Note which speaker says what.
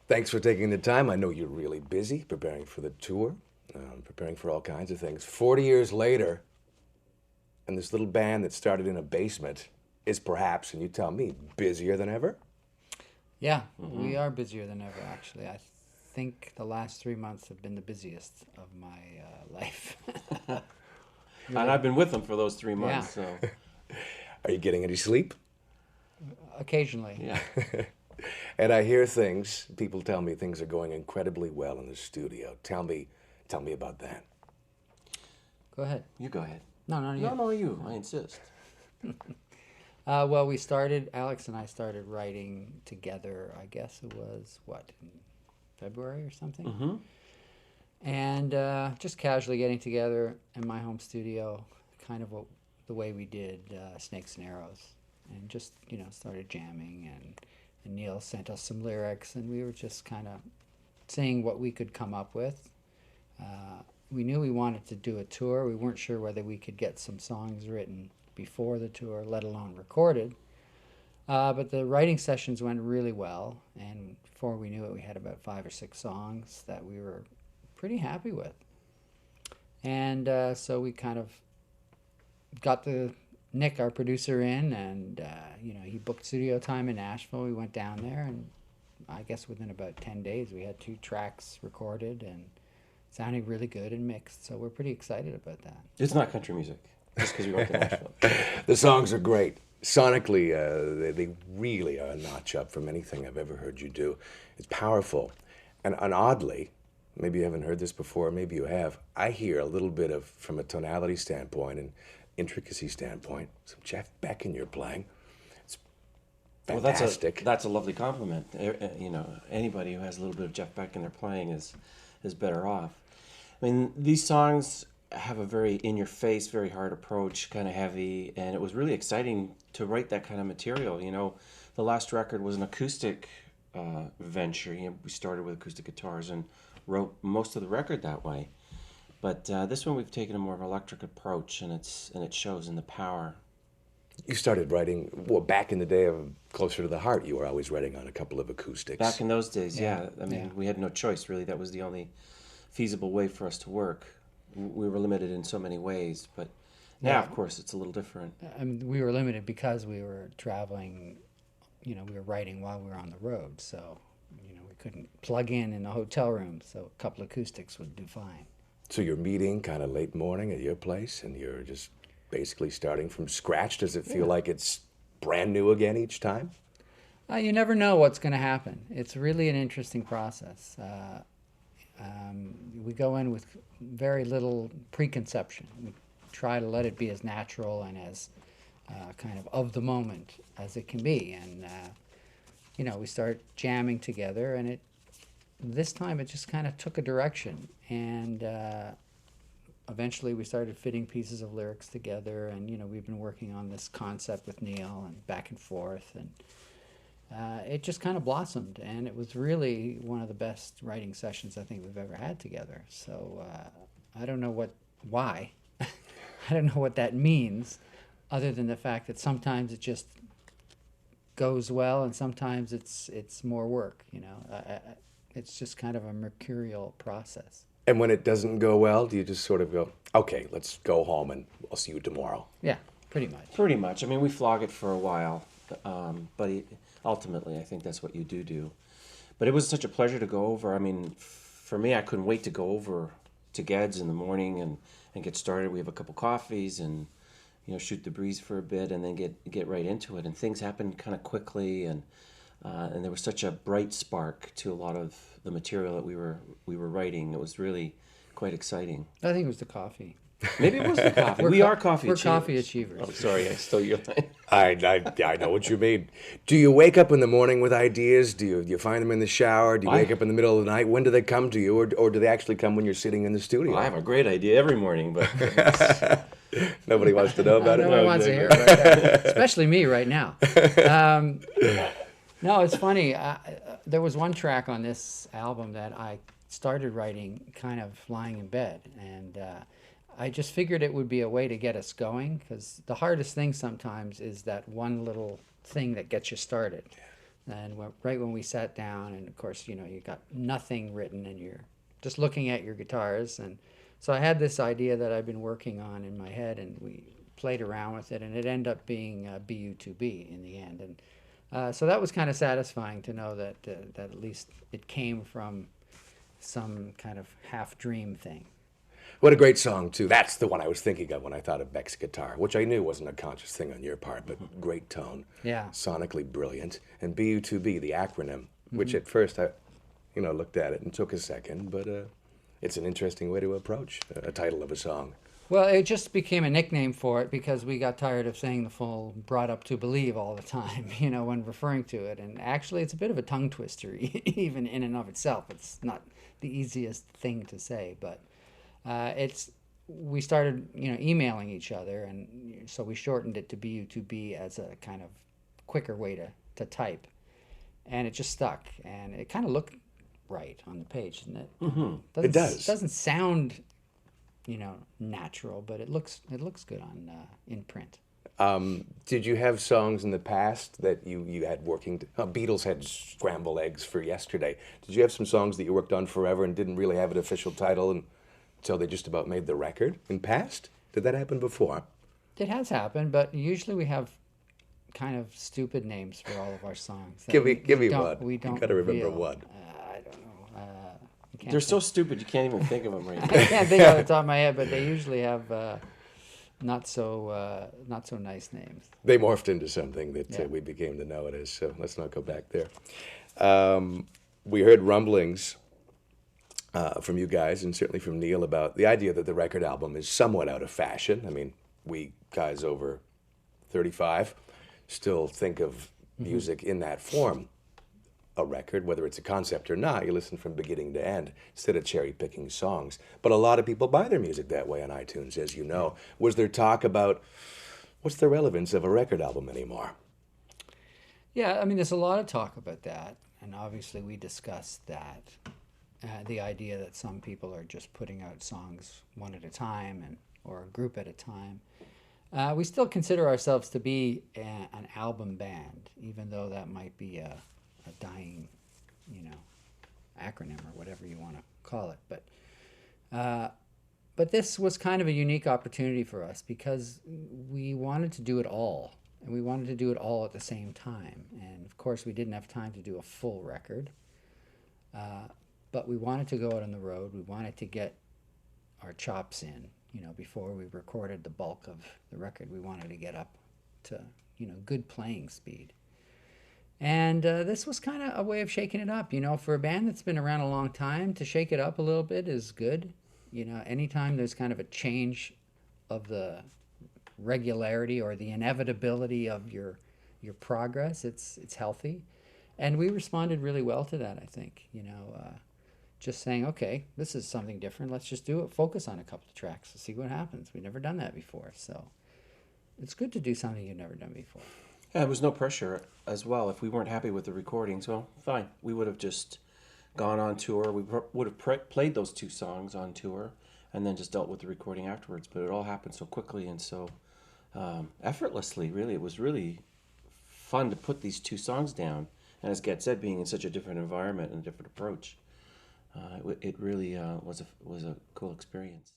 Speaker 1: Thanks for taking the time. I know you're really busy preparing for the tour, preparing for all kinds of things. 40 years later, and this little band that started in a basement is perhaps, and you tell me, busier than ever?
Speaker 2: Yeah, we are busier than ever, actually. I think the last 3 months have been the busiest of my life.
Speaker 3: And
Speaker 2: Really,
Speaker 3: I've been with them for those three
Speaker 2: yeah,
Speaker 3: months, so
Speaker 1: Are you getting any sleep?
Speaker 2: occasionally.
Speaker 3: yeah.
Speaker 1: And I hear things, people tell me things are going incredibly well in the studio. Tell me about that.
Speaker 2: Go ahead.
Speaker 3: You go ahead.
Speaker 2: No, no,
Speaker 3: No,
Speaker 2: you.
Speaker 3: no, you. I insist.
Speaker 2: Well, Alex and I started writing together, I guess it was, what, in February or something?
Speaker 3: Mm-hmm.
Speaker 2: And just casually getting together in my home studio, kind of the way we did Snakes and Arrows. And just, started jamming, and Neil sent us some lyrics, and we were just kind of seeing what we could come up with. We knew we wanted to do a tour. We weren't sure whether we could get some songs written before the tour, let alone recorded. But the writing sessions went really well, and before we knew it, we had about 5 or 6 songs that we were pretty happy with. And so we kind of got the Nick, our producer, in, and he booked studio time in Nashville. We went down there, and I guess within about 10 days, we had 2 tracks recorded and sounding really good and mixed. So we're pretty excited about that.
Speaker 3: It's not country music, just because we went to Nashville.
Speaker 1: The songs are great. Sonically, they really are a notch up from anything I've ever heard you do. It's powerful. And oddly, maybe you haven't heard this before, maybe you have, I hear a little bit of, from a tonality standpoint and intricacy standpoint, some Jeff Beck in your playing. It's
Speaker 3: Well,
Speaker 1: fantastic.
Speaker 3: that's a lovely compliment. Anybody who has a little bit of Jeff Beck in their playing is better off. I mean, these songs have a very in-your-face, very hard approach, kind of heavy, and it was really exciting to write that kind of material. The last record was an acoustic venture. We started with acoustic guitars and wrote most of the record that way. But this one we've taken a more of an electric approach, and it shows in the power.
Speaker 1: You started writing, well, back in the day of Closer to the Heart, you were always writing on a couple of acoustics.
Speaker 3: Back in those days,
Speaker 2: Yeah,
Speaker 3: yeah. I mean,
Speaker 2: yeah.
Speaker 3: we had no choice, really. That was the only feasible way for us to work. We were limited in so many ways, but now,
Speaker 2: Yeah.
Speaker 3: of course, it's a little different.
Speaker 2: I mean, we were limited because we were traveling, we were writing while we were on the road. So, we couldn't plug in the hotel room. So a couple acoustics would do fine.
Speaker 1: So you're meeting kind of late morning at your place, and you're just basically starting from scratch. Does it feel like it's brand new again each time?
Speaker 2: You never know what's going to happen. It's really an interesting process. We go in with very little preconception. We try to let it be as natural and as kind of the moment as it can be. And, we start jamming together, and this time it just kind of took a direction. And eventually we started fitting pieces of lyrics together, and, we've been working on this concept with Neil and back and forth. And it just kind of blossomed, and it was really one of the best writing sessions I think we've ever had together. So I don't know why. I don't know what that means, other than the fact that sometimes it just goes well, and sometimes it's more work. It's just kind of a mercurial process.
Speaker 1: And when it doesn't go well, do you just sort of go, okay, let's go home and I'll see you tomorrow?
Speaker 2: Yeah, pretty much.
Speaker 3: Pretty much. I mean, we flog it for a while, but ultimately, I think that's what you do. But it was such a pleasure to go over. I mean, for me, I couldn't wait to go over to Ged's in the morning and get started. We have a couple coffees and shoot the breeze for a bit, and then get right into it. And things happened kind of quickly, and there was such a bright spark to a lot of the material that we were writing. It was really quite exciting.
Speaker 2: I think it was the coffee.
Speaker 3: Maybe it was the coffee.
Speaker 2: We're
Speaker 3: We
Speaker 2: co-
Speaker 3: are coffee
Speaker 2: we're
Speaker 3: achievers.
Speaker 2: coffee achievers.
Speaker 3: Oh, sorry, I stole your line.
Speaker 1: I know what you mean. Do you wake up in the morning with ideas? Do you find them in the shower? Do you wake up in the middle of the night? When do they come to you, or do they actually come when you're sitting in the studio?
Speaker 3: Well, I have a great idea every morning, but
Speaker 1: Nobody wants to know about
Speaker 2: No
Speaker 1: it.
Speaker 2: one wants to hear about that, especially me right now. No, it's funny. There was one track on this album that I started writing kind of lying in bed, and I just figured it would be a way to get us going, because the hardest thing sometimes is that one little thing that gets you started. And right when we sat down, and of course, you know, you got nothing written and you're just looking at your guitars. And so I had this idea that I've been working on in my head, and we played around with it, and it ended up being BU2B in the end. And so that was kind of satisfying to know that, that at least it came from some kind of half dream thing.
Speaker 1: What a great song, too. That's the one I was thinking of when I thought of Beck's guitar, which I knew wasn't a conscious thing on your part, but great tone.
Speaker 2: Yeah.
Speaker 1: Sonically brilliant. And BU2B, the acronym, which at first I, looked at it and took a second, but it's an interesting way to approach a title of a song.
Speaker 2: Well, it just became a nickname for it because we got tired of saying the full "brought up to believe" all the time, when referring to it. And actually, it's a bit of a tongue twister, even in and of itself. It's not the easiest thing to say, but we started, emailing each other, and so we shortened it to BU2B as a kind of quicker way to type, and it just stuck, and it kind of looked right on the page, didn't it?
Speaker 1: Mm-hmm. It does.
Speaker 2: It doesn't sound, natural, but it looks good on in print.
Speaker 1: Did you have songs in the past that you had working? Beatles had Scrambled Eggs for Yesterday. Did you have some songs that you worked on forever and didn't really have an official title until they just about made the record in past? Did that happen before?
Speaker 2: It has happened, but usually we have kind of stupid names for all of our songs.
Speaker 1: Give me one.
Speaker 2: We don't.
Speaker 1: You got to remember
Speaker 2: reveal.
Speaker 1: one.
Speaker 2: I don't know.
Speaker 3: They're so stupid you can't even think of them right now.
Speaker 2: I can't think off the top of my head, but they usually have not so nice names.
Speaker 1: They morphed into something that
Speaker 2: Yeah.
Speaker 1: we became to know it as, so let's not go back there. We heard rumblings from you guys, and certainly from Neil, about the idea that the record album is somewhat out of fashion. I mean, we guys over 35 still think of music in that form. A record, whether it's a concept or not, you listen from beginning to end instead of cherry-picking songs. But a lot of people buy their music that way on iTunes, as you know. Was there talk about what's the relevance of a record album anymore?
Speaker 2: Yeah, I mean, there's a lot of talk about that, and obviously we discussed that. The idea that some people are just putting out songs one at a time, or a group at a time. We still consider ourselves to be an album band, even though that might be a dying, acronym or whatever you want to call it. But this was kind of a unique opportunity for us because we wanted to do it all, and we wanted to do it all at the same time. And of course, we didn't have time to do a full record, but we wanted to go out on the road. We wanted to get our chops in, before we recorded the bulk of the record. We wanted to get up to, good playing speed. And this was kind of a way of shaking it up. For a band that's been around a long time, to shake it up a little bit is good. Anytime there's kind of a change of the regularity or the inevitability of your progress, it's healthy. And we responded really well to that, I think. Just saying, okay, this is something different. Let's just do it. Focus on a couple of tracks to see what happens. We've never done that before. So it's good to do something you've never done before.
Speaker 3: Yeah, there was no pressure as well. If we weren't happy with the recordings, well, fine. We would have just gone on tour. We would have played those two songs on tour and then just dealt with the recording afterwards. But it all happened so quickly and so effortlessly, really. It was really fun to put these two songs down. And as Ged said, being in such a different environment and a different approach, it really was a cool experience.